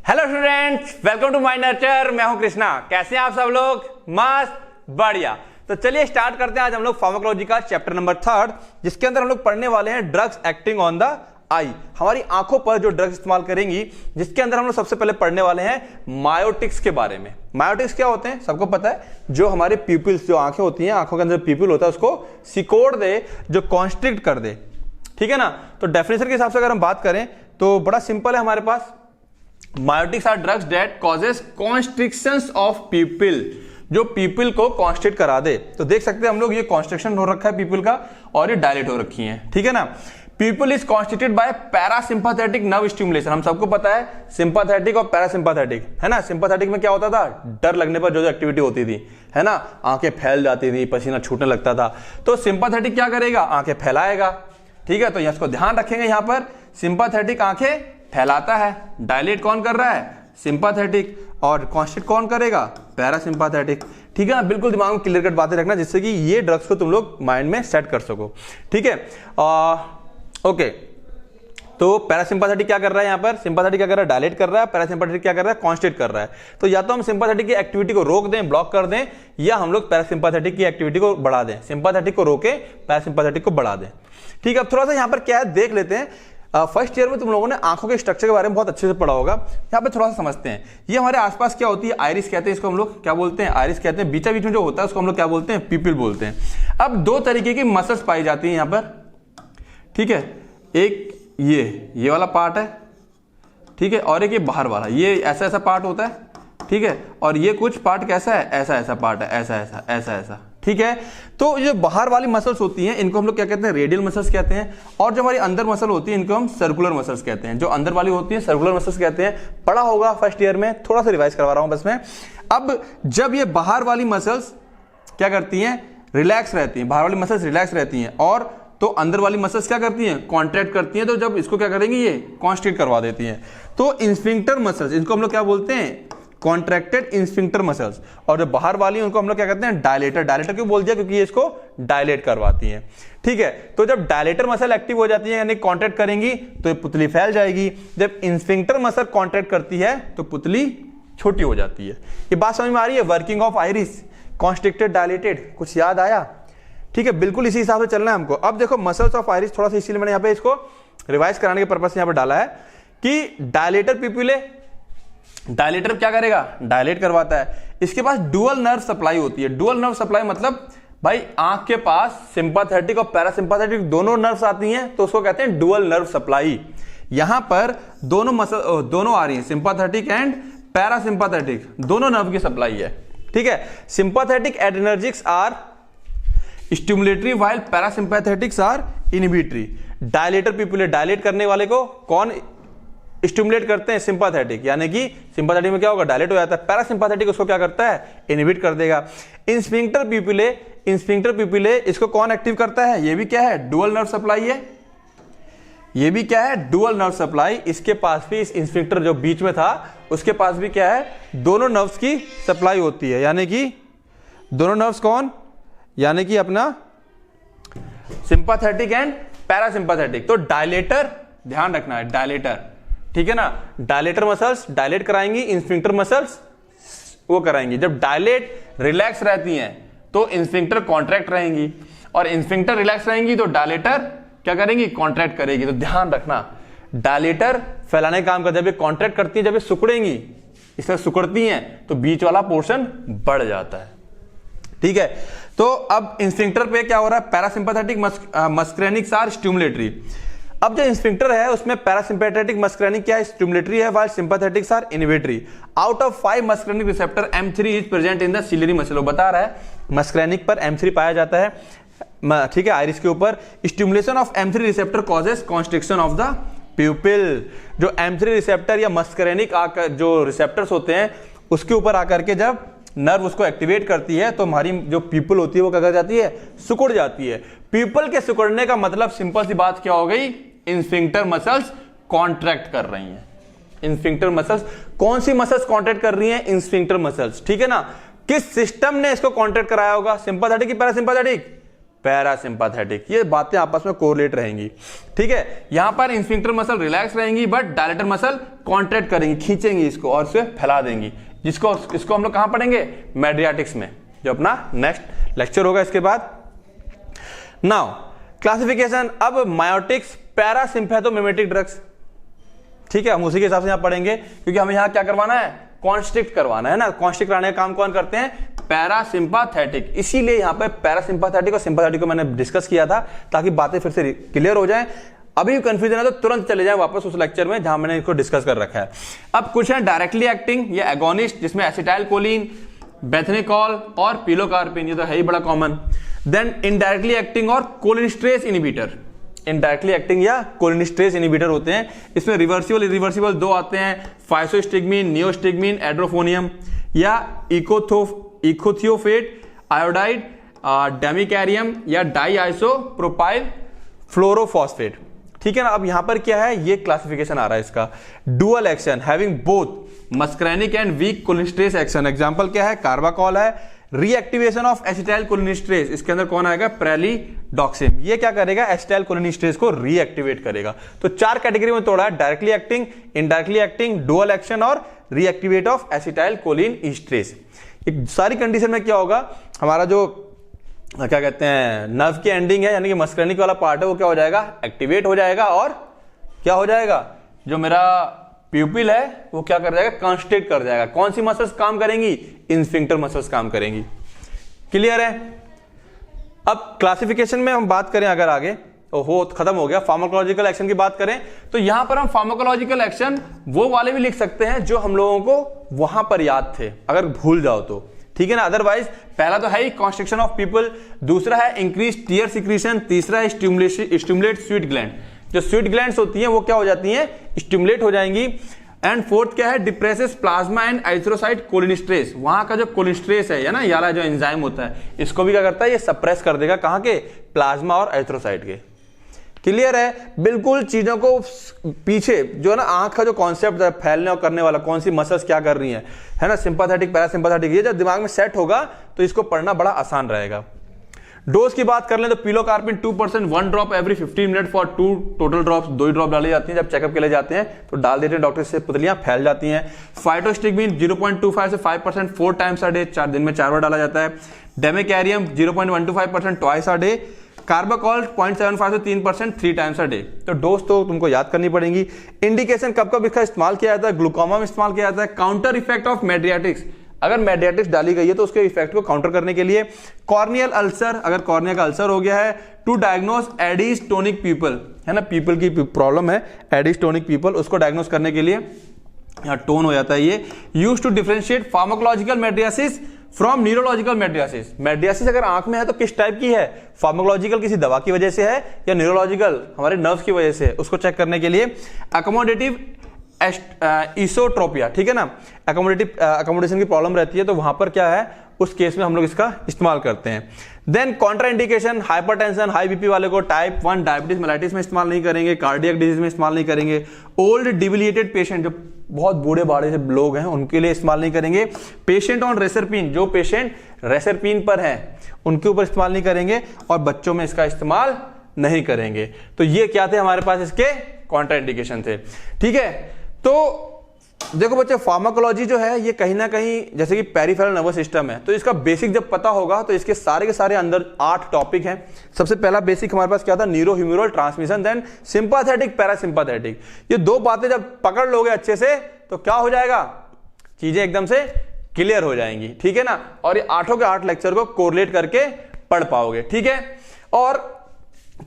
Hello students, welcome to my nurture. मैं हूं कृष्णा। कैसे हैं आप सब लोग? मस्त, बढ़िया। तो चलिए स्टार्ट करते हैं आज हम लोग फार्माकोलॉजी का चैप्टर नंबर 3, जिसके अंदर हम लोग पढ़ने वाले हैं ड्रग्स एक्टिंग ऑन द आई। हमारी आंखों पर जो ड्रग्स इस्तेमाल करेंगी, जिसके अंदर हम लोग सबसे पहले पढ़ने वाले हैं मायोटिक्स के बारे में। मायोटिक्स क्या होते हैं सबको पता है, जो हमारे प्यूपिल्स, जो आंखें होती हैं, आंखों के अंदर प्यूपिल होता है, उसको सिकोड़ दे, जो कॉन्स्ट्रिक्ट कर दे। ठीक है ना। तो डेफिनेशन के हिसाब से अगर हम बात करें तो बड़ा सिंपल है हमारे पास। Miotics are drugs that causes constrictions of pupil, जो पीपल को कॉन्स्ट्रिक्ट करा दे। तो देख सकते हैं हम लोग, ये कॉन्स्ट्रिक्शन हो रखा है पीपल का और ये डायलेट हो रखी है। ठीक है ना। People is constituted by parasympathetic nerve stimulation. हम सबको पता है सिंपैथेटिक और पैरासिम्पैथेटिक, है ना। सिंपैथेटिक में क्या होता था, डर लगने पर जो जो एक्टिविटी होती थी, है ना, आंखें फैल जाती थी, पसीना छूटने लगता था। तो सिंपैथेटिक क्या करेगा, आंखें फैलाएगा। ठीक है, तो इसको ध्यान रखेंगे। यहां पर सिंपैथेटिक आंखें फैलाता है, डायलेट कौन कर रहा है, सिंपैथेटिक, और कॉन्स्ट्रिक्ट कौन करेगा, पैरासिम्पैथेटिक। ठीक है ना। बिल्कुल दिमाग में क्लियर कट बातें रखना, जिससे कि ये ड्रग्स को तुम लोग माइंड में सेट कर सको। ठीक है। ओके, तो पैरासिम्पैथेटिक क्या कर रहा है, यहां पर सिंपैथेटिक क्या कर रहा है, डायलेट कर रहा है। पैरासिम्पैथेटिक क्या कर रहा है, कॉन्स्ट्रिक्ट कर रहा है। तो या तो हम सिंपैथेटिक की एक्टिविटी को रोक दें, ब्लॉक कर दें, या हम लोग पैरासिम्पैथेटिक की एक्टिविटी को बढ़ा दें। सिंपैथेटिक को रोके, पैरासिम्पैथेटिक को बढ़ा दें। ठीक है। अब थोड़ा सा यहां पर क्या है देख लेते हैं। फर्स्ट ईयर में तुम लोगों ने आंखों के स्ट्रक्चर के बारे में बहुत अच्छे से पढ़ा होगा। यहाँ पे थोड़ा सा समझते हैं। ये हमारे आसपास क्या होती है, आइरिस कहते हैं इसको, हम लोग क्या बोलते हैं, आइरिस कहते हैं। बीचा बीच में जो होता है उसको हम लोग क्या बोलते हैं, पीपल बोलते हैं। अब दो तरीके की मसल्स पाई जाती है यहाँ पर। ठीक है, एक ये वाला पार्ट है, ठीक है, और एक ये बाहर वाला, ये ऐसा ऐसा पार्ट होता है। ठीक है, और ये कुछ पार्ट कैसा है, ऐसा ऐसा पार्ट है, ऐसा ऐसा ऐसा ऐसा। ठीक है। तो ये बाहर वाली मसल्स होती हैं, इनको हम लोग क्या कहते हैं, रेडियल मसल्स कहते हैं। और जो हमारी अंदर मसल होती है, इनको हम सर्कुलर मसल्स कहते हैं। जो अंदर वाली होती है सर्कुलर मसल्स कहते हैं। पढ़ा होगा फर्स्ट ईयर में, थोड़ा सा रिवाइज करवा रहा हूं बस मैं। अब जब ये बाहर वाली मसल्स क्या करती हैं, रिलैक्स रहती हैं, बाहर वाली मसल्स रिलैक्स रहती हैं, और तो अंदर वाली मसल्स क्या करती हैं, कॉन्ट्रैक्ट करती हैं। तो जब इसको क्या करेंगी, ये कॉन्स्ट्रिक्ट करवा देती हैं। तो इंस्फिंक्टर मसल्स, इनको हम लोग क्या बोलते हैं, कॉन्ट्रैक्टेड इंस्फिंक्टर मसल्स। और जो बाहर वाली उनको हम लोग क्या कहते हैं, डायलेटर। डायलेटर क्यों बोल दिया, क्योंकि ये इसको डायलेट करवाती है। ठीक है। तो जब डायलेटर मसल एक्टिव हो जाती है, यानी कॉन्ट्रैक्ट करेंगी, तो ये पुतली फैल जाएगी। जब इंस्फिंक्टर मसल कॉन्ट्रैक्ट करती है तो पुतली छोटी हो जाती है। ये बात समझ में आ रही है। Working of iris, constricted, dilated, कुछ याद आया? ठीक है, बिल्कुल इसी हिसाब से चलना है हमको। अब देखो मसल्स ऑफ आइरिस, थोड़ा सा इसीलिए मैंने यहाँ पे इसको रिवाइज कराने के पर्पज से यहाँ पे डाला है कि डायलेटर पीपुले, डायलेटर क्या करेगा, डायलेट करवाता है। इसके पास डुअल नर्व सप्लाई होती है। डुअल नर्व सप्लाई मतलब भाई आंख के पास सिंपैथेटिक और पैरासिम्पैथेटिक दोनों नर्व्स आती हैं, तो उसको कहते हैं डुअल नर्व सप्लाई। यहां पर दोनों मसल दोनों आ रही हैं, सिंपैथेटिक एंड पैरासिम्पैथेटिक, दोनों नर्व की सप्लाई है। ठीक है। Sympathetic adrenergics are stimulatory while parasympathetics are inhibitory. Dilator pupillae, dilate करने वाले को कौन स्टिमुलेट करते हैं, सिंपैथेटिक, यानी कि सिंपैथेटिक में क्या होगा, डायलेट हो जाता है। पैरासिम्पैथेटिक उसको क्या करता है, इनहिबिट कर देगा। इंस्फिंक्टर पीपुले, इंस्फिंक्टर पीपुले, इसको कौन एक्टिव करता है, ये भी क्या है, डुअल नर्व सप्लाई है। ये भी क्या है, डुअल नर्व सप्लाई। इसके पास भी, इस इंस्फिंक्टर जो बीच में था उसके पास भी क्या है, दोनों नर्व्स की सप्लाई होती है। यानी कि दोनों नर्व्स कौन, यानी कि अपना सिंपैथेटिक एंड पैरासिम्पैथेटिक। तो डायलेटर, ध्यान रखना है, डायलेटर। ठीक है ना। डायलेटर मसल्स डायलेट कराएंगी, इंस्फिंक्टर मसल्स वो कराएंगी। जब डायलेट रिलैक्स रहती हैं तो इंस्फिंक्टर कॉन्ट्रैक्ट रहेंगी, और इंस्फिंक्टर रिलैक्स रहेंगी तो डायलेटर क्या करेंगी, कॉन्ट्रैक्ट करेगी। तो ध्यान रखना, डायलेटर फैलाने का काम करती है, जब ये कॉन्ट्रैक्ट करती है, जब ये सिकुड़ेंगी, इस तरह सिकुड़ती हैं तो बीच वाला पोर्शन बढ़ जाता है। ठीक है। तो अब इंस्फिंक्टर पे क्या हो रहा है, पैरासिम्पैथेटिक मस्क्रेनिक्स आर स्टिमुलेटरी। अब जो इंस्फिंक्टर है उसमें पैरासिम्पैथेटिक मस्क्रेनिक क्या है, स्टिमुलेटरी है, while sympathetics are inhibitory. Out of 5 muscarinic receptor M3 is present in the ciliary muscle. बता रहा है मस्क्रेनिक पर M3 पाया जाता है। ठीक है, आइरिस के ऊपर। Stimulation of M3 receptor causes constriction of the प्यूपिल। जो M3 रिसेप्टर या मस्क्रेनिक आकर जो रिसेप्टर्स होते हैं उसके ऊपर आकर के जब नर्व उसको एक्टिवेट करती है तो हमारी जो पीपल होती है वो क्या कर जाती है, सिकुड़ जाती है। पीपल के सिकुड़ने का मतलब सिंपल सी बात क्या हो गई, इंस्फिंक्टर मसल्स कॉन्ट्रैक्ट कर रही हैं। इंस्फिंक्टर मसल्स, कौन सी मसल्स कॉन्ट्रैक्ट कर रही हैं, इंस्फिंक्टर मसल्स। ठीक है ना। किस सिस्टम ने इसको कॉन्ट्रैक्ट कराया होगा, सिंपैथेटिक की पैरासिम्पैथेटिक, पैरासिम्पैथेटिक। ये बातें आपस में कोरिलेट रहेंगी, ठीक है। यहां पर इंस्फिंक्टर मसल रिलैक्स रहेंगी बट डायलेटर मसल कॉन्ट्रैक्ट करेंगी, खींचेंगी इसको और इसे फैला देंगी, इसको हम लोग कहां पढ़ेंगे, मेडियाटिक्स में, जो अपना नेक्स्ट लेक्चर होगा इसके बाद। नाउ क्लासिफिकेशन, अब मायोटिक्स, पैरासिम्पैथोमिमेटिक ड्रग्स, ठीक है, हम उसी के हिसाब से यहां पढ़ेंगे क्योंकि हमें यहां क्या करवाना है, कॉन्स्ट्रिक्ट करवाना है ना। कॉन्स्ट्रिक्ट कराने का काम कौन करते हैं, पैरासिम्पैथेटिक। इसीलिए यहां पे पैरासिम्पैथेटिक और सिंपैथेटिक को मैंने डिस्कस किया था ताकि बातें फिर से क्लियर हो जाएं। अभी कंफ्यूजन है तो तुरंत चले जाएं वापस उस लेक्चर में जहां मैंने इसको डिस्कस कर रखा है। अब कुछ है डायरेक्टली एक्टिंग या एगोनिस्ट, जिसमें एसिटाइल कोलिन, बेथनिकॉल और पिलोकार्पिन, ये तो है ही बड़ा कॉमन। देन इनडायरेक्टली एक्टिंग और कोलिनेस्ट्रेज इनहिबिटर, इनडायरेक्टली एक्टिंग या कोलिनेस्ट्रेज इनहिबिटर होते हैं। इसमें रिवर्सिबल इरिवर्सिबल दो आते हैं, फाइसोस्टिग्मीन, नियोस्टिग्मीन, एड्रोफोनियम या इकोथियोफेट, आयोडाइड, डेमिकैरियम या डाई आइसोप्रोपाइल फ्लोरोफॉस्फेट, ठीक है ना। अब यहां पर क्या है, ये क्लासिफिकेशन आ रहा है इसका, dual action having both muscarinic and weak cholinesterase action. Example क्या है, कार्बाकॉल है, रीएक्टिवेशन ऑफ एसिटाइल कोलिनेस्ट्रेज, इसके अंदर कौन आएगा, प्रेलिडॉक्सिम। ये क्या करेगा, एसिटाइल कोलिनेस्ट्रेज को रीएक्टिवेट करेगा। तो चार कैटेगरी में तोड़ा है, directly acting, indirectly acting, dual action और रीएक्टिवेट ऑफ एसिटाइल कोलिन ईस्ट्रेज। सारी कंडीशन में क्या होगा, हमारा जो क्या कहते हैं नर्व की एंडिंग है यानी कि मस्करेनिक वाला पार्ट है वो क्या हो जाएगा, एक्टिवेट हो जाएगा और क्या हो जाएगा, जो मेरा प्यूपिल है वो क्या कर जाएगा, कंस्ट्रिक्ट कर जाएगा। कौन सी मसल्स काम करेंगी, इंस्फिंक्टर मसल्स काम करेंगी। क्लियर है। अब क्लासिफिकेशन में हम बात करें अगर आगे, हो खत्म हो गया, फार्माकोलॉजिकल एक्शन की बात करें तो यहां पर हम फार्माकोलॉजिकल एक्शन वो वाले भी लिख सकते हैं जो हम लोगों को वहां पर याद थे, अगर भूल जाओ तो, ठीक है ना। अदरवाइज पहला तो है ही कॉन्स्ट्रिक्शन ऑफ पीपल, दूसरा है इंक्रीज टीयर सिक्रीशन, तीसरा है स्टिमुलेट स्वीट ग्लैंड। जो स्वीट ग्लैंड्स होती हैं वो क्या हो जाती हैं, स्टिमुलेट हो जाएंगी। एंड फोर्थ क्या है, depresses plasma and erythrocyte cholinesterase, वहां का जो कोलिनेस्ट्रेज है ना, याला जो एंजाइम होता है, इसको भी क्या करता है, ये सप्रेस कर देगा, कहां के, प्लाज्मा और एरिथ्रोसाइट के। क्लियर है। बिल्कुल चीजों को पीछे जो है ना, आंख का जो कॉन्सेप्ट है फैलने और करने वाला, कौन सी मसल्स क्या कर रही है ना, सिंपैथेटिक पैरासिम्पैथेटिक, ये जब दिमाग में सेट होगा तो इसको पढ़ना बड़ा आसान रहेगा। डोज की बात कर लें तो pilocarpine 2%, 1 drop every 15 minute for 2 total drops, 2 he drop डाली जाती हैं। जब चेकअप के लिए जाते हैं तो डाल देते हैं डॉक्टर, से पुतलियां फैल जाती हैं। फाइटोस्टिग्मीन 0.25 से 5% 4 टाइम्स अ डे, 4 दिन में 4 बार डाला जाता है। डेमिकैरियम 0.125% ट्वाइस अ डे। कार्बाकॉल 0.75 से 3% 3 टाइम्स अ डे। तो डोज तो तुमको याद करनी पड़ेगी। इंडिकेशन कब कब इसका इस्तेमाल किया जाता है, ग्लूकोमा में इस्तेमाल किया जाता है। काउंटर इफेक्ट ऑफ मेडियाटिक्स, अगर मेडियाटिक्स डाली गई है तो उसके इफेक्ट को काउंटर करने के लिए। कॉर्नियल अल्सर, अगर कॉर्निया का अल्सर हो गया है, टू डायग्नोस एडिस्टोनिक पीपल, है ना, पीपल की प्रॉब्लम है एडिस्टोनिक पीपल, उसको डायग्नोस करने के लिए यहाँ टोन हो जाता है ये। Use to differentiate pharmacological mydriasis from neurological mydriasis. Mydriasis अगर आंख में है तो किस टाइप की है, फार्माकोलॉजिकल किसी दवा की वजह से है या न्यूरोलॉजिकल हमारे नर्व्स की वजह से है, उसको चेक करने के लिए। अकोमोडेटिव इसोट्रोपिया, ठीक है ना, अकोमोडेशन की प्रॉब्लम रहती है तो वहां पर क्या है, उस केस में हम लोग इसका इस्तेमाल करते हैं। Then contraindication, hypertension, high BP वाले को टाइप 1 डायबिटीज मेलाइटिस में इस्तेमाल नहीं करेंगे, कार्डियक डिजीज में इस्तेमाल नहीं करेंगे। ओल्ड डिबिलिएटेड पेशेंट, जो बहुत बूढ़े बाड़े से लोग हैं उनके लिए इस्तेमाल नहीं करेंगे। पेशेंट ऑन रेसरपिन, जो पेशेंट रेसरपिन पर हैं उनके ऊपर इस्तेमाल नहीं करेंगे, और बच्चों में इसका इस्तेमाल नहीं करेंगे। तो ये क्या थे हमारे पास, इसके कॉन्ट्राइंडिकेशन थे, ठीक है। तो देखो बच्चे, फार्माकोलॉजी जो है ये कहीं ना कहीं जैसे कि पेरिफेरल नर्वस सिस्टम है, तो इसका बेसिक जब पता होगा तो इसके सारे के सारे अंदर 8 टॉपिक हैं। सबसे पहला बेसिक हमारे पास क्या था, neuro humoral transmission, then sympathetic parasympathetic. ये दो बातें जब पकड़ लोगे अच्छे से तो क्या हो जाएगा, चीजें एकदम से क्लियर हो जाएंगी, ठीक है ना। और ये 8 के 8 लेक्चर को कोरिलेट करके पढ़ पाओगे, ठीक है। और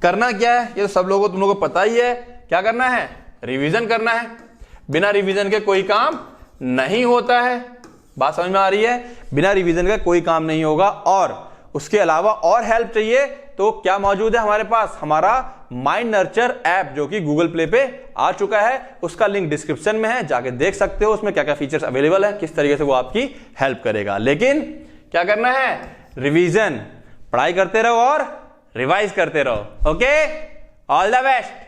करना क्या है, ये तो सब लोगों को तुम लोगों को पता ही है, क्या करना है, रिवीजन करना है। बिना रिवीजन के कोई काम नहीं होता है, बात समझ में आ रही है, बिना रिवीजन का कोई काम नहीं होगा। और उसके अलावा और हेल्प चाहिए तो क्या मौजूद है हमारे पास, हमारा माइंड नर्चर ऐप जो कि गूगल प्ले पे आ चुका है, उसका लिंक डिस्क्रिप्शन में है, जाके देख सकते हो उसमें क्या क्या फीचर्स अवेलेबल है, किस तरीके से वो आपकी हेल्प करेगा। लेकिन क्या करना है, रिवीजन, पढ़ाई करते रहो और रिवाइज करते रहो। Okay, all the best.